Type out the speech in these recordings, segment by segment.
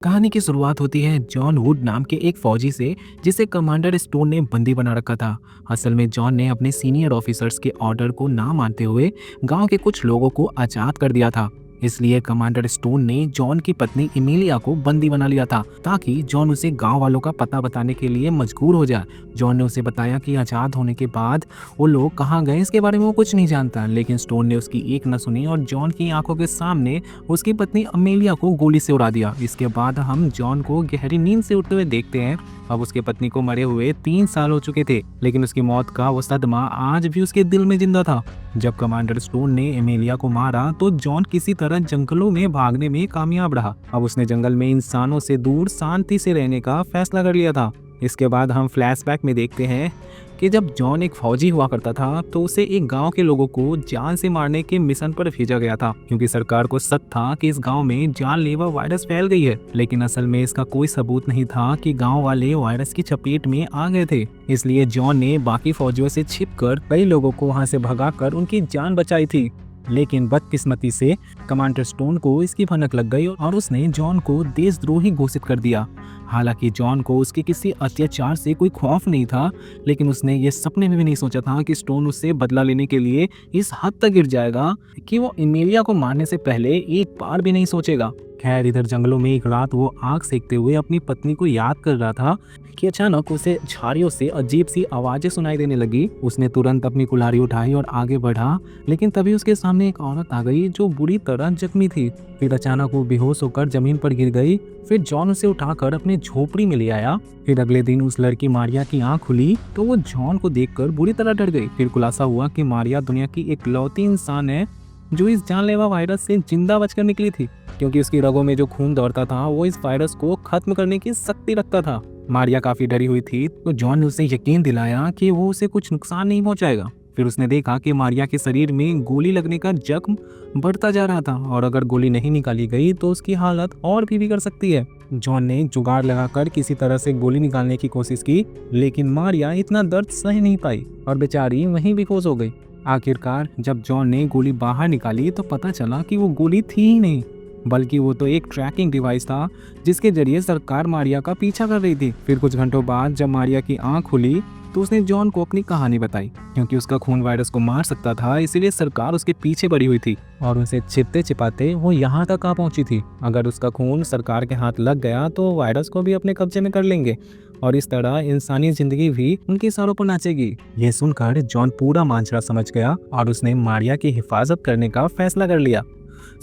कहानी की शुरुआत होती है जॉन वुड नाम के एक फौजी से, जिसे कमांडर स्टोन ने बंदी बना रखा था। असल में जॉन ने अपने सीनियर ऑफिसर्स के ऑर्डर को ना मानते हुए गांव के कुछ लोगों को आजाद कर दिया था। इसलिए कमांडर स्टोन ने जॉन की पत्नी इमिलिया को बंदी बना लिया था, ताकि जॉन उसे गांव वालों का पता बताने के लिए मजबूर हो जाए। जॉन ने उसे बताया कि आजाद होने के बाद वो लोग कहाँ गए इसके बारे में वो कुछ नहीं जानता, लेकिन स्टोन ने उसकी एक न सुनी और जॉन की आंखों के सामने उसकी पत्नी अमेलिया को गोली से उड़ा दिया। इसके बाद हम जॉन को गहरी नींद से उठते हुए देखते हैं। अब उसके पत्नी को मरे हुए 3 साल हो चुके थे, लेकिन उसकी मौत का वो सदमा आज भी उसके दिल में जिंदा था। जब कमांडर स्टोन ने एमेलिया को मारा तो जॉन किसी तरह जंगलों में भागने में कामयाब रहा। अब उसने जंगल में इंसानों से दूर शांति से रहने का फैसला कर लिया था। इसके बाद हम फ्लैशबैक में देखते हैं कि जब जॉन एक फौजी हुआ करता था तो उसे एक गांव के लोगों को जान से मारने के मिशन पर भेजा गया था, क्योंकि सरकार को शक था कि इस गांव में जानलेवा वायरस फैल गई है। लेकिन असल में इसका कोई सबूत नहीं था कि गांव वाले वायरस की चपेट में आ गए थे। इसलिए जॉन ने बाकी फौजियों से छिपकर कई लोगों को वहां से भगाकर उनकी जान बचाई थी। लेकिन बदकिस्मती से कमांडर स्टोन को इसकी भनक लग गई और उसने जॉन को देशद्रोही घोषित कर दिया। हालांकि जॉन को उसके किसी अत्याचार से कोई खौफ नहीं था, लेकिन उसने ये सपने में भी नहीं सोचा था कि स्टोन उससे बदला लेने के लिए इस हद तक गिर जाएगा कि वो इमेलिया को मारने से पहले एक बार भी नहीं सोचेगा। खैर, इधर जंगलों में एक रात वो आग सेकते हुए अपनी पत्नी को याद कर रहा था कि अचानक उसे झाड़ियों से अजीब सी आवाजें सुनाई देने लगी। उसने तुरंत अपनी कुल्हाड़ी उठाई और आगे बढ़ा, लेकिन तभी उसके सामने एक औरत आ गई जो बुरी तरह जख्मी थी। फिर अचानक वो बेहोश होकर जमीन पर गिर गई। फिर जॉन उसे उठाकर अपने झोपड़ी में ले आया। फिर अगले दिन उस लड़की मारिया की आंख खुली तो वो जॉन को देखकर बुरी तरह डर गई। फिर खुलासा हुआ कि मारिया दुनिया की इकलौती इंसान है जो इस जानलेवा वायरस से जिंदा बचकर निकली थी, क्योंकि उसकी रगों में जो खून दौड़ता था वो इस वायरस को खत्म करने की शक्ति रखता था। मारिया काफी डरी हुई थी, तो जॉन ने उसे यकीन दिलाया कि वो उसे कुछ नुकसान नहीं पहुंचाएगा। फिर उसने देखा कि मारिया के शरीर में गोली लगने का जख्म बढ़ता जा रहा था और अगर गोली नहीं निकाली गई तो उसकी हालत और भी बिगड़ सकती है। जॉन ने जुगाड़ लगाकर किसी तरह से गोली निकालने की कोशिश की, लेकिन मारिया इतना दर्द सह नहीं पाई और बेचारी वहीं बेहोश हो गई। आखिरकार जब जॉन ने गोली बाहर निकाली तो पता चला कि वो गोली थी ही नहीं, बल्कि वो तो एक ट्रैकिंग डिवाइस था जिसके जरिए सरकार मारिया का पीछा कर रही थी। फिर कुछ घंटों बाद जब मारिया की आंख खुली तो उसने जॉन को अपनी कहानी बताई। क्योंकि उसका खून वायरस को मार सकता था, इसीलिए सरकार उसके पीछे पड़ी हुई थी और उसे छिपते छिपाते वो यहाँ तक आ पहुंची थी। अगर उसका खून सरकार के हाथ लग गया तो वायरस को भी अपने कब्जे में कर लेंगे और इस तरह इंसानी जिंदगी भी उनके सरों पर नाचेगी। ये सुनकर जॉन पूरा मांझरा समझ गया और उसने मारिया की हिफाजत करने का फैसला कर लिया।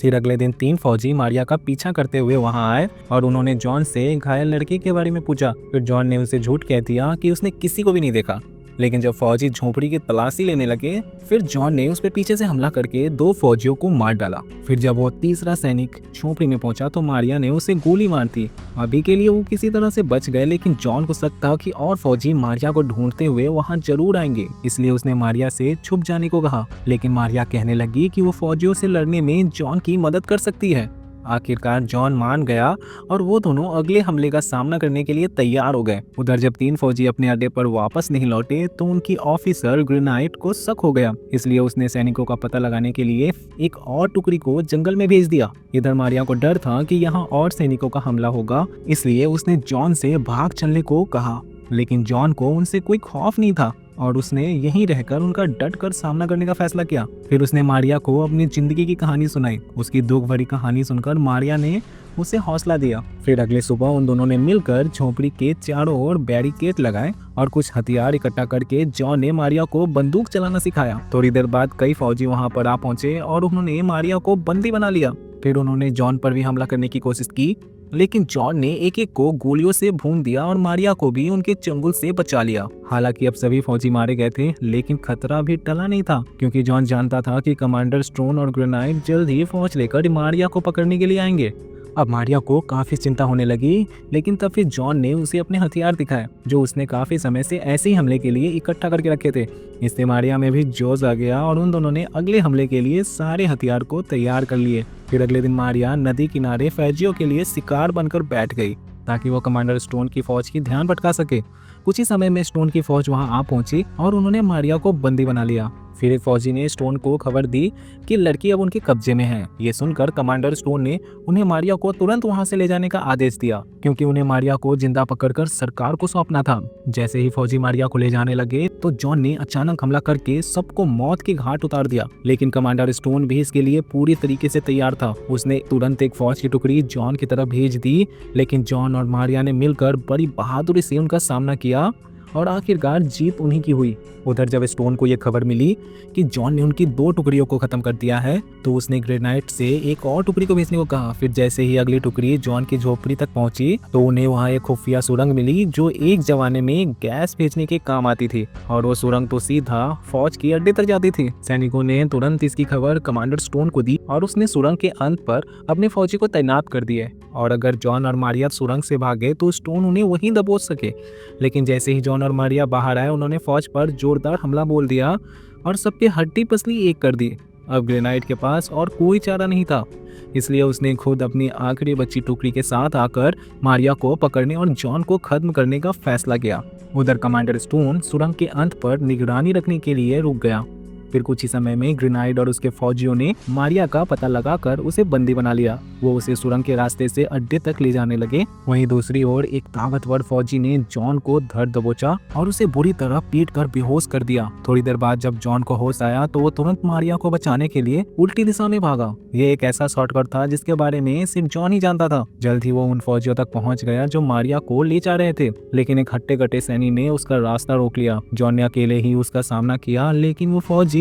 फिर अगले दिन 3 फौजी मारिया का पीछा करते हुए वहां आए और उन्होंने जॉन से घायल लड़की के बारे में पूछा। फिर जॉन ने उसे झूठ कह दिया कि उसने किसी को भी नहीं देखा। लेकिन जब फौजी झोपड़ी की तलाशी लेने लगे, फिर जॉन ने उस पर पीछे से हमला करके 2 फौजियों को मार डाला। फिर जब वो तीसरा सैनिक झोपड़ी में पहुंचा तो मारिया ने उसे गोली मार दी। अभी के लिए वो किसी तरह से बच गए, लेकिन जॉन को शक था कि और फौजी मारिया को ढूंढते हुए वहां जरूर आएंगे, इसलिए उसने मारिया से छुप जाने को कहा। लेकिन मारिया कहने लगी कि वो फौजियों से लड़ने में जॉन की मदद कर सकती है। आखिरकार जॉन मान गया और वो दोनों अगले हमले का सामना करने के लिए तैयार हो गए। उधर जब 3 फौजी अपने अड्डे पर वापस नहीं लौटे तो उनकी ऑफिसर ग्रेनाइट को शक हो गया। इसलिए उसने सैनिकों का पता लगाने के लिए एक और टुकड़ी को जंगल में भेज दिया। इधर मारिया को डर था कि यहाँ और सैनिकों का हमला होगा, इसलिए उसने जॉन से भाग चलने को कहा। लेकिन जॉन को उनसे कोई खौफ नहीं था और उसने यहीं रहकर उनका डट कर सामना करने का फैसला किया। फिर उसने मारिया को अपनी जिंदगी की कहानी सुनाई। उसकी दुख भरी कहानी सुनकर मारिया ने उसे हौसला दिया। फिर अगले सुबह उन दोनों ने मिलकर झोपड़ी के चारों ओर बैरिकेड लगाए और कुछ हथियार इकट्ठा करके जॉन ने मारिया को बंदूक चलाना सिखाया। थोड़ी देर बाद कई फौजी वहां पर आ पहुंचे और उन्होंने मारिया को बंदी बना लिया। फिर उन्होंने जॉन पर भी हमला करने की कोशिश की, लेकिन जॉन ने एक एक को गोलियों से भून दिया और मारिया को भी उनके चंगुल से बचा लिया। हालांकि अब सभी फौजी मारे गए थे, लेकिन खतरा भी टला नहीं था, क्योंकि जॉन जानता था कि कमांडर स्टोन और ग्रेनाइट जल्द ही फौज लेकर मारिया को पकड़ने के लिए आएंगे। अब मारिया को काफी चिंता होने लगी, लेकिन तब फिर जॉन ने उसे अपने हथियार दिखाए जो उसने काफी समय से ऐसे ही हमले के लिए इकट्ठा करके रखे थे। इससे मारिया में भी जोश आ गया और उन दोनों ने अगले हमले के लिए सारे हथियार को तैयार कर लिए। फिर अगले दिन मारिया नदी किनारे फौजियों के लिए शिकार बनकर बैठ गई ताकि वो कमांडर स्टोन की फौज की ध्यान भटका सके। कुछ ही समय में स्टोन की फौज वहां आ पहुंची और उन्होंने मारिया को बंदी बना लिया। फिर एक फौजी ने स्टोन को खबर दी कि लड़की अब उनके कब्जे में है। ये सुनकर कमांडर स्टोन ने उन्हें मारिया को तुरंत वहां से ले जाने का आदेश दिया, क्योंकि उन्हें मारिया को जिंदा पकड़कर सरकार को सौंपना था। जैसे ही फौजी मारिया को ले जाने लगे तो जॉन ने अचानक हमला करके सबको मौत के घाट उतार दिया, लेकिन कमांडर स्टोन भी इसके लिए पूरी तरीके से तैयार था। उसने तुरंत एक फौज की टुकड़ी जॉन की तरफ भेज दी, लेकिन जॉन और मारिया ने मिलकर बड़ी बहादुरी से उनका सामना किया और आखिरकार जीत उन्हीं की हुई। उधर जब स्टोन को यह खबर मिली कि जॉन ने उनकी 2 टुकड़ियों को खत्म कर दिया है, तो उसने ग्रेनाइट से एक और टुकड़ी को भेजने को कहा। फिर जैसे ही अगली टुकड़ी जॉन की झोपड़ी तक पहुंची तो उन्हें वहां एक खुफिया सुरंग मिली जो एक जमाने में गैस भेजने के काम आती थी, और वो सुरंग तो सीधा फौज की अड्डे तक जाती थी। सैनिकों ने तुरंत इसकी खबर कमांडर स्टोन को दी और उसने सुरंग के अंत पर अपने फौजी को तैनात कर दिए, और अगर जॉन और मारिया सुरंग से भागे तो स्टोन उन्हें वहीं दबोच सके। लेकिन जैसे ही जॉन और मारिया बाहर आए, उन्होंने फौज पर जोरदार हमला बोल दिया और सबके हड्डी पसली एक कर दी। अब ग्रेनाइट के पास और कोई चारा नहीं था, इसलिए उसने खुद अपनी आखिरी बची टुकड़ी के साथ आकर मारिया को पकड़ने और जॉन को खत्म करने का फैसला किया। उधर कमांडर स्टोन सुरंग के अंत पर निगरानी रखने के लिए रुक गया। फिर कुछ ही समय में ग्रेनाइट और उसके फौजियों ने मारिया का पता लगाकर उसे बंदी बना लिया। वो उसे सुरंग के रास्ते से अड्डे तक ले जाने लगे। वहीं दूसरी ओर एक ताकतवर फौजी ने जॉन को धर दबोचा और उसे बुरी तरह पीट कर बेहोश कर दिया। थोड़ी देर बाद जब जॉन को होश आया तो वो तुरंत मारिया को बचाने के लिए उल्टी दिशा में भागा। ये एक ऐसा शॉर्टकट था जिसके बारे में सिर्फ जॉन ही जानता था। जल्द ही वो उन फौजियों तक पहुंच गया जो मारिया को ले जा रहे थे, लेकिन एक हट्टे कट्टे सैनिक ने उसका रास्ता रोक लिया। जॉन ने अकेले ही उसका सामना किया, लेकिन वो फौजी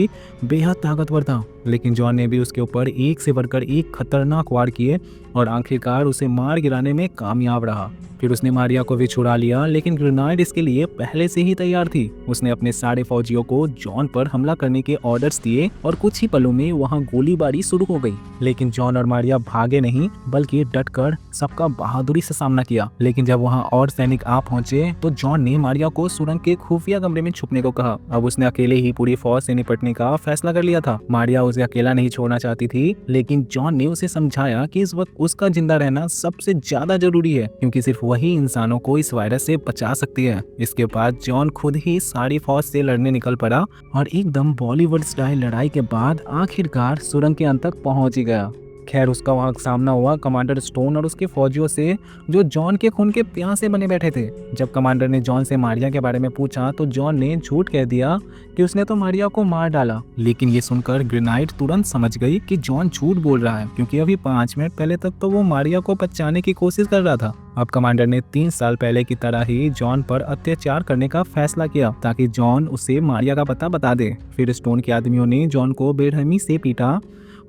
बेहद ताकतवर था। लेकिन जॉन ने भी उसके ऊपर एक से बढ़कर एक खतरनाक वार किए और आखिरकार उसे मार गिराने में कामयाब रहा। फिर उसने मारिया को भी छुड़ा लिया, लेकिन ग्रेनाइट इसके लिए पहले से ही तैयार थी। उसने अपने सारे फौजियों को जॉन पर हमला करने के ऑर्डर्स दिए और कुछ ही पलों में वहां गोलीबारी शुरू हो गई। लेकिन जॉन और मारिया भागे नहीं, बल्कि डटकर सबका बहादुरी से सामना किया। लेकिन जब वहां और सैनिक आ पहुंचे तो जॉन ने मारिया को सुरंग के खुफिया कमरे में छुपने को कहा। अब उसने अकेले ही पूरी फौज से निपटने का फैसला कर लिया था। मारिया उसे अकेला नहीं छोड़ना चाहती थी, लेकिन जॉन ने उसे समझाया कि इस वक्त उसका जिंदा रहना सबसे ज्यादा जरूरी है, क्योंकि सिर्फ वही इंसानों को इस वायरस से बचा सकती है। इसके बाद जॉन खुद ही सारी फौज से लड़ने निकल पड़ा और एकदम बॉलीवुड स्टाइल लड़ाई के बाद आखिरकार सुरंग के अंत तक पहुंच ही गया। खैर, उसका वहां सामना हुआ कमांडर स्टोन और उसके फौजियों से, जो जॉन के खून के प्यासे बने बैठे थे। जब कमांडर ने जॉन से मारिया के बारे में पूछा तो जॉन ने झूठ कह दिया कि उसने तो मारिया को मार डाला। लेकिन ये सुनकर ग्रेनाइट तुरंत समझ गई कि जॉन झूठ बोल रहा है, क्योंकि अभी 5 मिनट पहले तक तो वो मारिया को बचाने की कोशिश कर रहा था। अब कमांडर ने 3 साल पहले की तरह ही जॉन पर अत्याचार करने का फैसला किया, ताकि जॉन उसे मारिया का पता बता दे। फिर स्टोन के आदमियों ने जॉन को बेरहमी से पीटा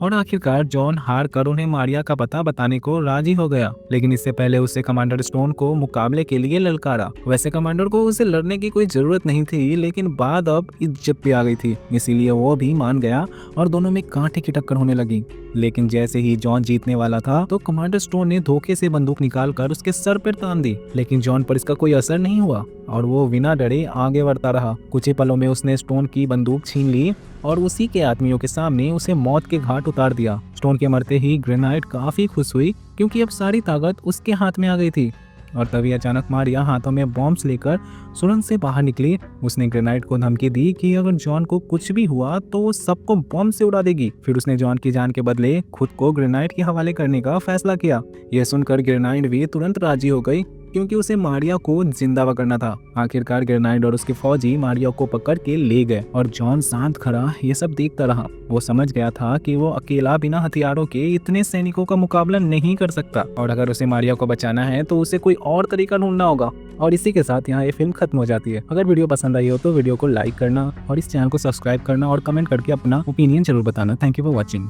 और आखिरकार जॉन हार कर उन्हें मारिया का पता बताने को राजी हो गया। लेकिन इससे पहले उससे कमांडर स्टोन को मुकाबले के लिए ललकारा। वैसे कमांडर को उसे लड़ने की कोई जरूरत नहीं थी, लेकिन बात अब इज्जत पे आ गई थी, इसीलिए वो भी मान गया और दोनों में कांटे की टक्कर होने लगी। लेकिन जैसे ही जॉन जीतने वाला था तो कमांडर स्टोन ने धोखे से बंदूक निकालकर उसके सर पर तान दी, लेकिन जॉन पर इसका कोई असर नहीं हुआ और वो बिना डरे आगे बढ़ता रहा। कुछ ही पलों में उसने स्टोन की बंदूक छीन ली और उसी के आदमियों के सामने उसे मौत के घाट उतार दिया। स्टोन के मरते ही ग्रेनाइट काफी खुश हुई, क्योंकि अब सारी ताकत उसके हाथ में आ गई थी। और तभी अचानक मारिया हाथों में बॉम्ब्स लेकर सुरंग से बाहर निकली। उसने ग्रेनाइट को धमकी दी कि अगर जॉन को कुछ भी हुआ तो वो सबको बॉम्ब से उड़ा देगी। फिर उसने जॉन की जान के बदले खुद को ग्रेनाइट के हवाले करने का फैसला किया। यह सुनकर ग्रेनाइट भी तुरंत राजी हो गई, क्योंकि उसे मारिया को जिंदा पकड़ना था। आखिरकार ग्रेनाइट और उसके फौजी मारिया को पकड़ के ले गए और जॉन शांत खड़ा ये सब देखता रहा। वो समझ गया था कि वो अकेला बिना हथियारों के इतने सैनिकों का मुकाबला नहीं कर सकता, और अगर उसे मारिया को बचाना है तो उसे कोई और तरीका ढूंढना होगा। और इसी के साथ यहाँ ये फिल्म खत्म हो जाती है। अगर वीडियो पसंद आई हो तो वीडियो को लाइक करना और इस चैनल को सब्सक्राइब करना और कमेंट करके अपना ओपिनियन जरूर बताना। Thank you for watching.